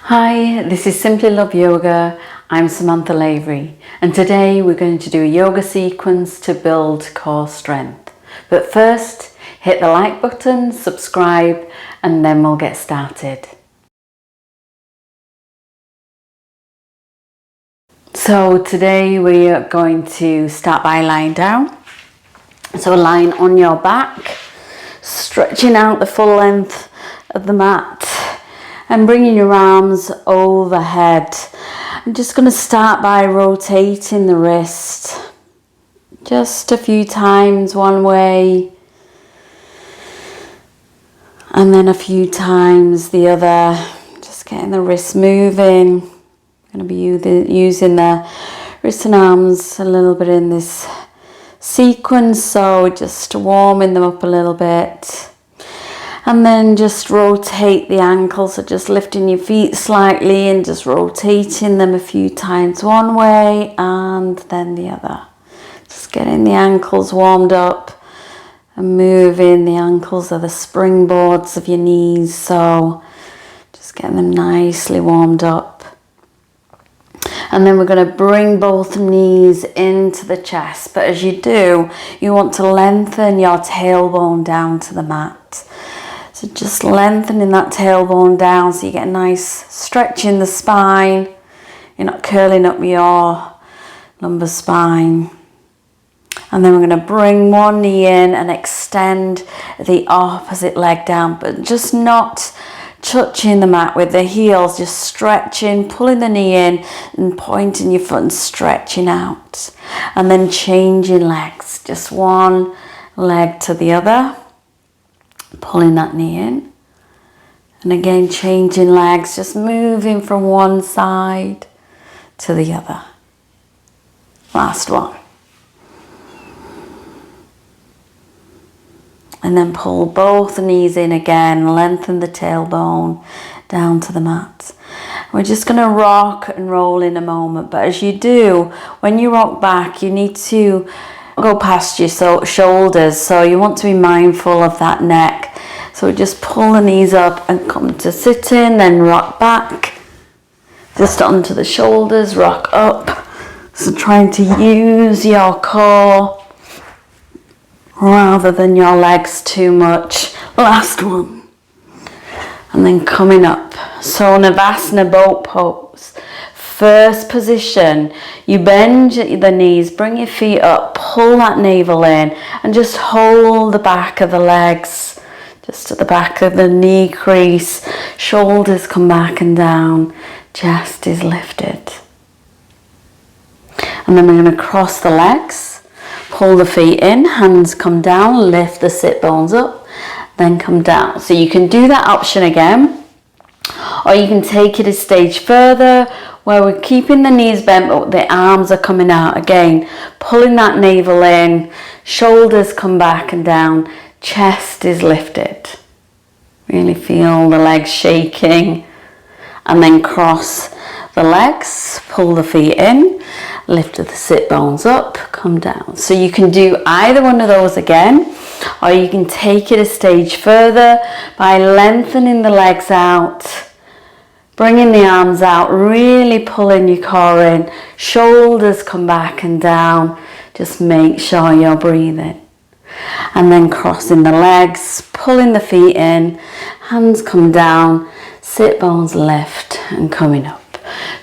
Hi, this is Simply Love Yoga. I'm Samantha Lavery, and today we're going to do a yoga sequence to build core strength. But first, hit the like button, subscribe, and then we'll get started. So today we are going to start by lying down. So lying on your back, stretching out the full length of the mat and bringing your arms overhead. I'm just going to start by rotating the wrist just a few times one way and then a few times the other, just getting the wrist moving. I'm going to be using the wrists and arms a little bit in this sequence, so just warming them up a little bit. And then just rotate the ankles, so just lifting your feet slightly and just rotating them a few times one way and then the other. Just getting the ankles warmed up and moving. The ankles are the springboards of your knees, so just getting them nicely warmed up. And then we're going to bring both knees into the chest, but as you do, you want to lengthen your tailbone down to the mat. So just lengthening that tailbone down so you get a nice stretch in the spine. You're not curling up your lumbar spine. And then we're going to bring one knee in and extend the opposite leg down, but just not touching the mat with the heels, just stretching, pulling the knee in and pointing your foot and stretching out. And then changing legs, just one leg to the other. Pulling that knee in, and again changing legs, just moving from one side to the other. Last one. And then pull both knees in again, lengthen the tailbone down to the mat. We're just going to rock and roll in a moment, but as you do, when you rock back, you need to go past your shoulders, so you want to be mindful of that neck. So just pull the knees up and come to sitting, then rock back, just onto the shoulders, rock up. So trying to use your core rather than your legs too much. Last one. And then coming up. So Navasana boat pose. First position, you bend the knees, bring your feet up, pull that navel in and just hold the back of the legs, just at the back of the knee crease. Shoulders come back and down, chest is lifted. And then we're going to cross the legs, pull the feet in, hands come down, lift the sit bones up, then come down. So you can do that option again, or you can take it a stage further where we're keeping the knees bent but the arms are coming out. Again, pulling that navel in, shoulders come back and down, chest is lifted. Really feel the legs shaking. And then cross the legs, pull the feet in, lift the sit bones up, come down. So you can do either one of those again, or you can take it a stage further by lengthening the legs out, bringing the arms out, really pulling your core in, shoulders come back and down. Just make sure you're breathing. And then crossing the legs, pulling the feet in, hands come down, sit bones lift and coming up.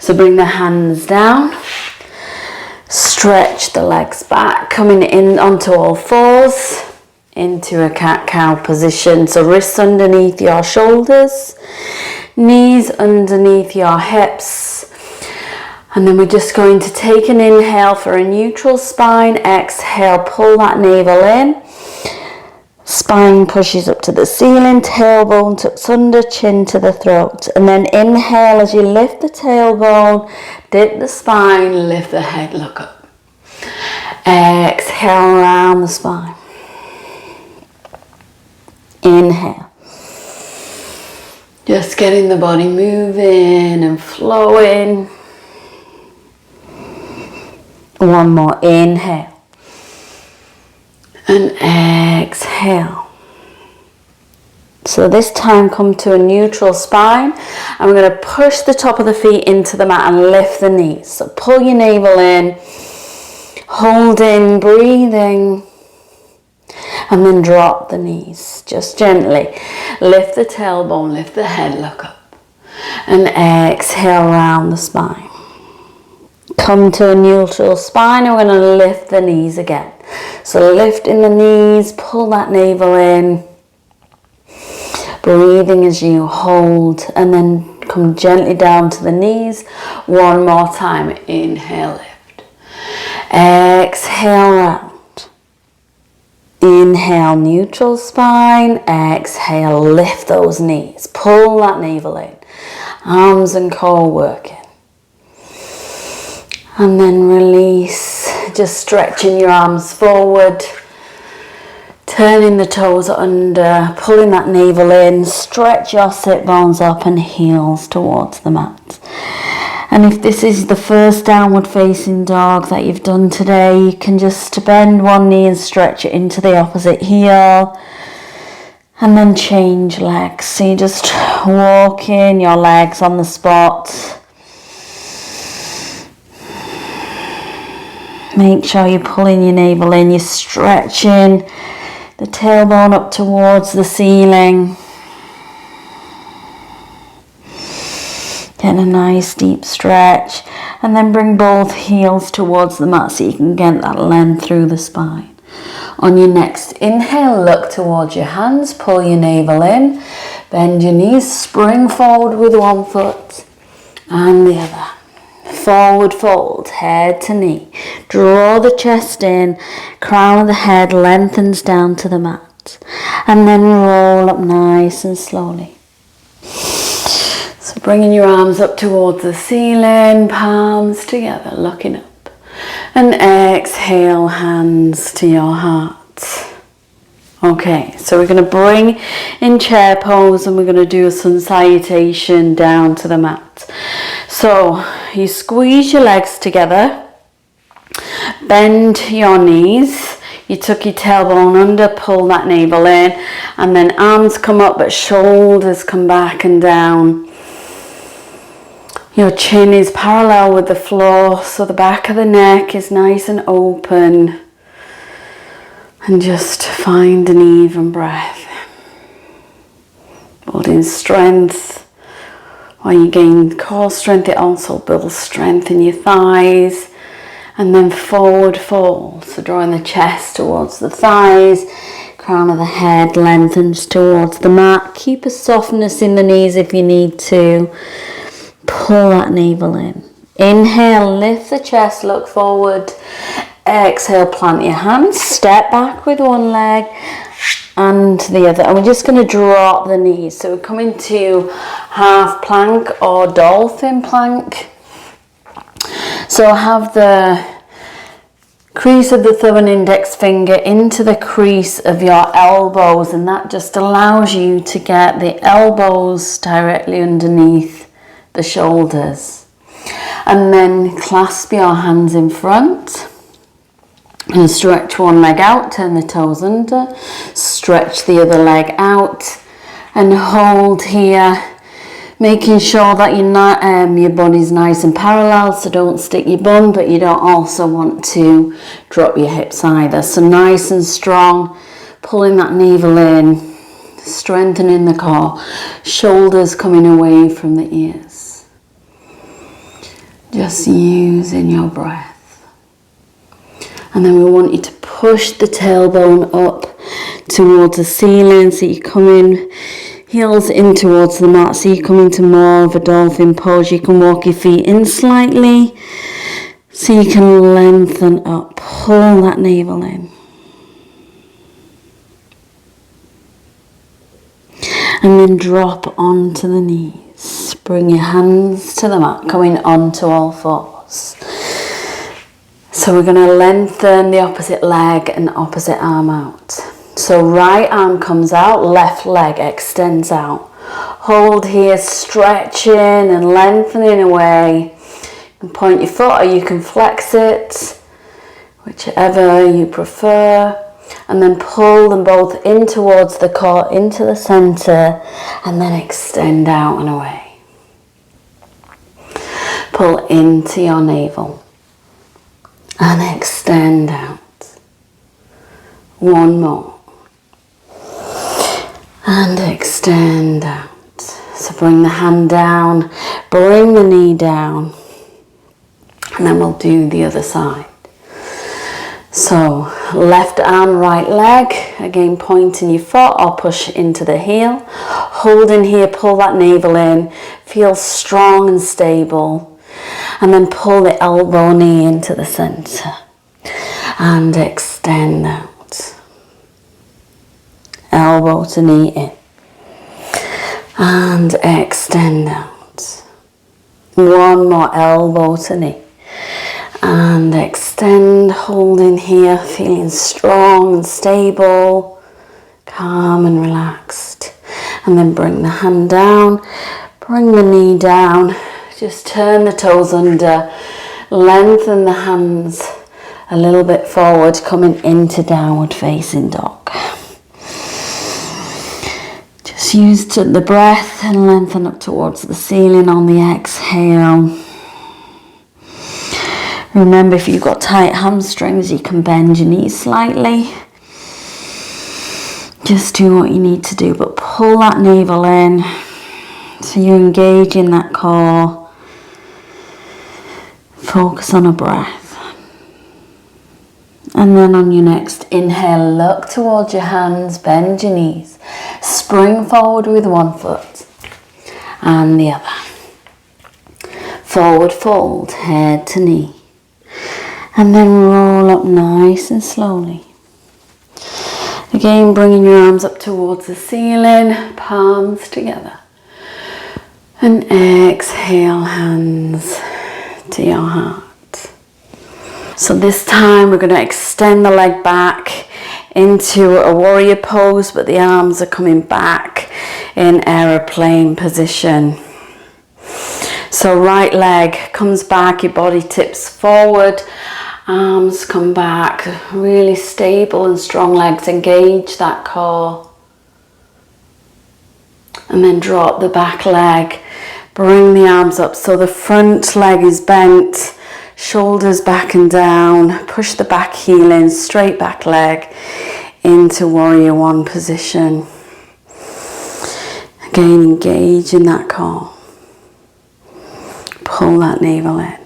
So bring the hands down, stretch the legs back, coming in onto all fours, into a cat-cow position. So wrists underneath your shoulders, knees underneath your hips. And then we're just going to take an inhale for a neutral spine. Exhale, pull that navel in. Spine pushes up to the ceiling, tailbone tucks under, chin to the throat. And then inhale as you lift the tailbone, dip the spine, lift the head, look up. Exhale around the spine. Inhale. Just getting the body moving and flowing. One more inhale. And exhale. So this time come to a neutral spine, and we're going to push the top of the feet into the mat and lift the knees. So pull your navel in, holding, breathing, and then drop the knees, just gently. Lift the tailbone, lift the head, look up, and exhale around the spine. Come to a neutral spine, and we're going to lift the knees again. So lifting the knees, pull that navel in, breathing as you hold, and then come gently down to the knees. One more time. Inhale, lift. Exhale, round. Inhale, neutral spine. Exhale, lift those knees. Pull that navel in. Arms and core working. And then release. Just stretching your arms forward. Turning the toes under, pulling that navel in, stretch your sit bones up and heels towards the mat. And if this is the first downward facing dog that you've done today, you can just bend one knee and stretch it into the opposite heel. And then change legs. So you just walking your legs on the spot. Make sure you're pulling your navel in, you're stretching the tailbone up towards the ceiling. Get a nice deep stretch, and then bring both heels towards the mat so you can get that length through the spine. On your next inhale, look towards your hands, pull your navel in, bend your knees, spring forward with one foot and the other. Forward fold, head to knee. Draw the chest in, crown of the head lengthens down to the mat. And then roll up nice and slowly. So bringing your arms up towards the ceiling, palms together, looking up. And exhale, hands to your heart. Okay, so we're going to bring in chair pose, and we're going to do a sun salutation down to the mat. So you squeeze your legs together, bend your knees, you tuck your tailbone under, pull that navel in, and then arms come up but shoulders come back and down. Your chin is parallel with the floor, so the back of the neck is nice and open. And just find an even breath. Building strength. While you gain core strength, it also builds strength in your thighs. And then forward fold. So drawing the chest towards the thighs. Crown of the head lengthens towards the mat. Keep a softness in the knees if you need to. Pull that navel in. Inhale, lift the chest, look forward. Exhale, plant your hands, step back with one leg and the other, and we're just going to drop the knees. So we're coming to half plank or dolphin plank. So have the crease of the thumb and index finger into the crease of your elbows, and that just allows you to get the elbows directly underneath the shoulders. And then clasp your hands in front. And stretch one leg out, turn the toes under, stretch the other leg out, and hold here, making sure that your body's nice and parallel, so don't stick your bum, but you don't also want to drop your hips either. So nice and strong, pulling that navel in, strengthening the core, shoulders coming away from the ears. Just using your breath. And then we want you to push the tailbone up towards the ceiling, so you come in, heels in towards the mat, so you come into more of a dolphin pose. You can walk your feet in slightly, so you can lengthen up, pull that navel in. And then drop onto the knees. Bring your hands to the mat, coming onto all fours. So we're going to lengthen the opposite leg and opposite arm out. So right arm comes out, left leg extends out. Hold here, stretching and lengthening away. You can point your foot or you can flex it, whichever you prefer. And then pull them both in towards the core, into the center, and then extend out and away. Pull into your navel and extend out. One more. And extend out. So bring the hand down, bring the knee down, and then we'll do the other side. So left arm, right leg, again pointing your foot or push into the heel. Hold in here, pull that navel in, feel strong and stable. And then pull the elbow, knee into the center. And extend out. Elbow to knee in. And extend out. One more, elbow to knee. And extend, holding here, feeling strong and stable, calm and relaxed. And then bring the hand down, bring the knee down, just turn the toes under, lengthen the hands a little bit forward, coming into downward facing dog. Just use the breath and lengthen up towards the ceiling on the exhale. Remember, if you've got tight hamstrings, you can bend your knees slightly. Just do what you need to do, but pull that navel in so you engage in that core. Focus on a breath. And then on your next inhale, look towards your hands, bend your knees. Spring forward with one foot and the other. Forward fold, head to knee. And then roll up nice and slowly. Again, bringing your arms up towards the ceiling, palms together. And exhale, hands to your heart. So this time we're going to extend the leg back into a warrior pose, but the arms are coming back in aeroplane position. So right leg comes back, your body tips forward, arms come back, really stable and strong legs, engage that core. And then drop the back leg, bring the arms up so the front leg is bent, shoulders back and down, push the back heel in, straight back leg into warrior one position. Again, engage in that core. Pull that navel in.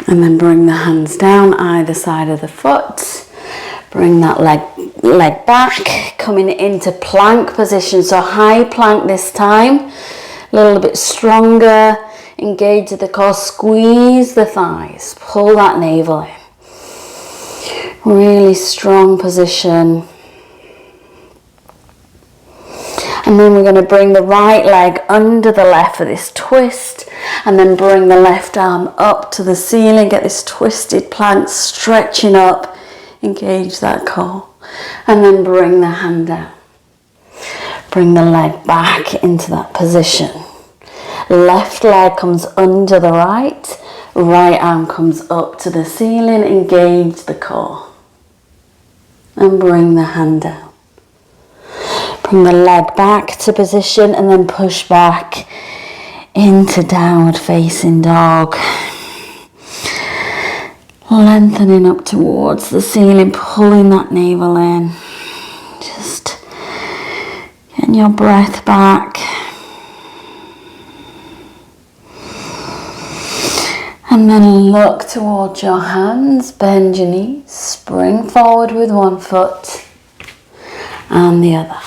And then bring the hands down either side of the foot. Bring that leg back, coming into plank position. So high plank this time. A little bit stronger. Engage the core, squeeze the thighs. Pull that navel in. Really strong position. And then we're going to bring the right leg under the left for this twist. And then bring the left arm up to the ceiling. Get this twisted plank stretching up. Engage that core. And then bring the hand down. Bring the leg back into that position. Left leg comes under the right. Right arm comes up to the ceiling. Engage the core. And bring the hand down. Bring the leg back to position and then push back into downward facing dog. Lengthening up towards the ceiling, pulling that navel in. Just getting your breath back. And then look towards your hands, bend your knees, spring forward with one foot and the other.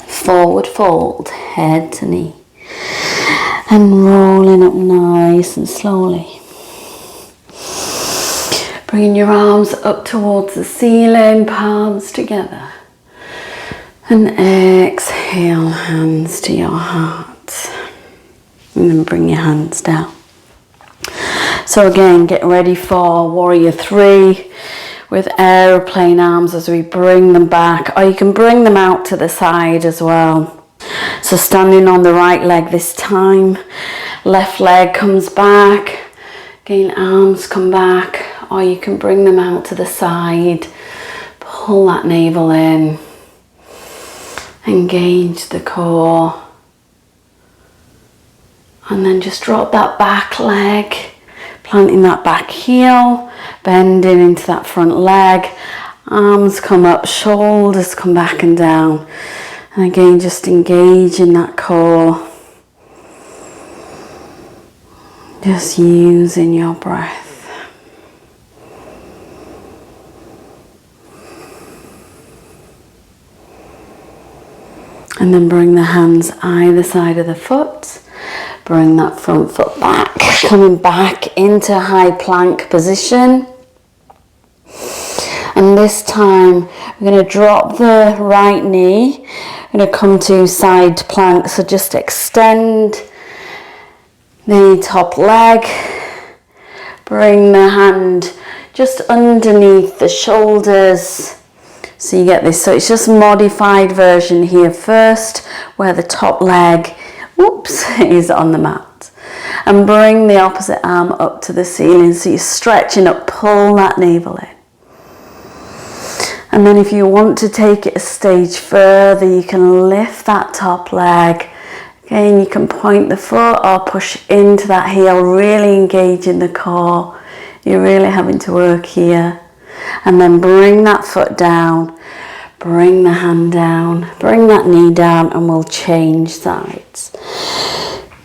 Forward fold, head to knee. And rolling up nice and slowly. Bringing your arms up towards the ceiling, palms together. And exhale, hands to your heart. And then bring your hands down. So again, get ready for warrior three with aeroplane arms as we bring them back. Or you can bring them out to the side as well. So standing on the right leg this time. Left leg comes back. Again, arms come back, or you can bring them out to the side. Pull that navel in. Engage the core. And then just drop that back leg, planting that back heel, bending into that front leg. Arms come up, shoulders come back and down. And again, just engage in that core. Just using your breath. And then bring the hands either side of the foot. Bring that front foot back. Coming back into high plank position. And this time we're going to drop the right knee. We're going to come to side plank. So just extend the top leg. Bring the hand just underneath the shoulders. So you get this. So it's just modified version here first, where the top leg, is on the mat. And bring the opposite arm up to the ceiling. So you're stretching up, pull that navel in. And then if you want to take it a stage further, you can lift that top leg. Again, you can point the foot or push into that heel, really engaging the core. You're really having to work here. And then bring that foot down, bring the hand down, bring that knee down, and we'll change sides.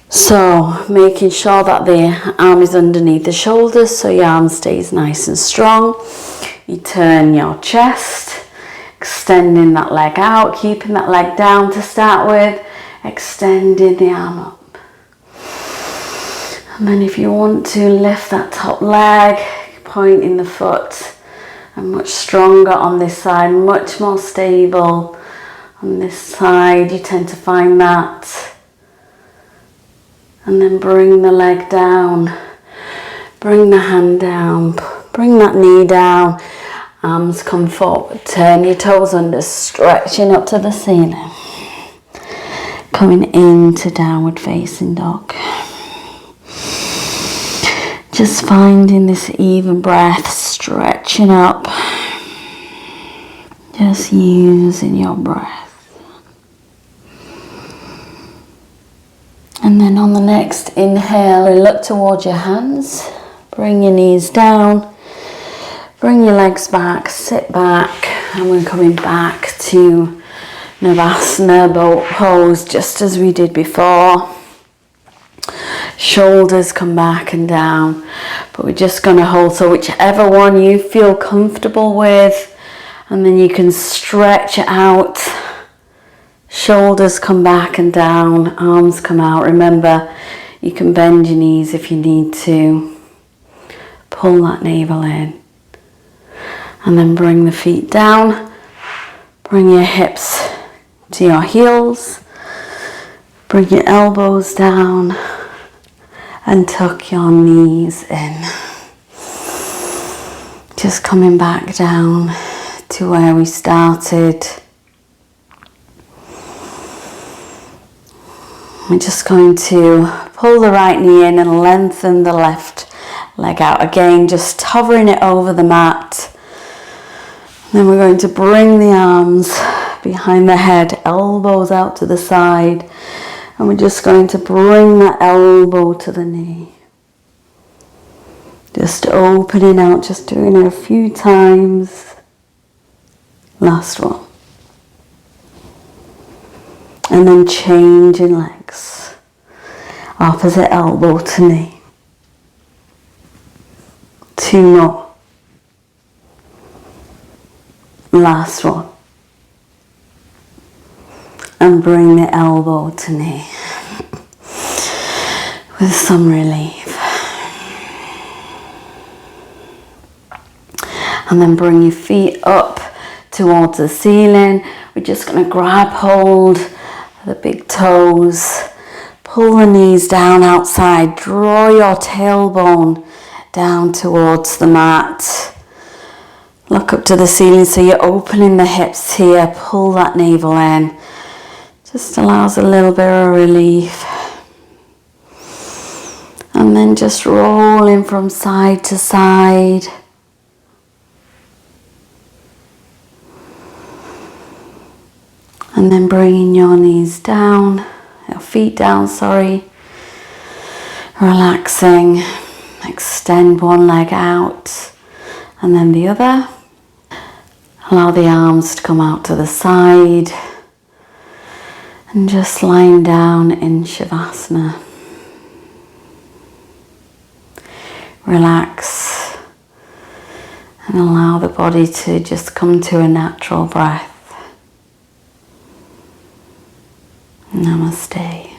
So making sure that the arm is underneath the shoulders so your arm stays nice and strong. You turn your chest, extending that leg out, keeping that leg down to start with, extending the arm up. And then if you want to lift that top leg, pointing the foot, and much stronger on this side, much more stable on this side. You tend to find that. And then bring the leg down, bring the hand down, bring that knee down, arms come forward, turn your toes under, stretching up to the ceiling. Coming into downward facing dog. Just finding this even breath, stretching up. Just using your breath. And then on the next inhale, look towards your hands. Bring your knees down. Bring your legs back, sit back. And we're coming back to Navasana boat pose, just as we did before. Shoulders come back and down, but we're just going to hold, so whichever one you feel comfortable with, and then you can stretch it out. Shoulders come back and down, arms come out. Remember, you can bend your knees if you need to. Pull that navel in, and then bring the feet down. Bring your hips to your heels. Bring your elbows down. And tuck your knees in. Just coming back down to where we started. We're just going to pull the right knee in and lengthen the left leg out. Again, just hovering it over the mat. Then we're going to bring the arms behind the head, elbows out to the side. And we're just going to bring that elbow to the knee. Just opening out, just doing it a few times. Last one. And then changing legs. Opposite elbow to knee. 2 more. Last one. And bring the elbow to knee with some relief. And then bring your feet up towards the ceiling. We're just going to grab hold of the big toes. Pull the knees down outside. Draw your tailbone down towards the mat. Look up to the ceiling so you're opening the hips here. Pull that navel in. Just allows a little bit of relief. And then just rolling from side to side. And then bringing your knees down, your feet down, sorry. Relaxing, extend one leg out and then the other. Allow the arms to come out to the side. And just lying down in Shavasana. Relax and allow the body to just come to a natural breath. Namaste.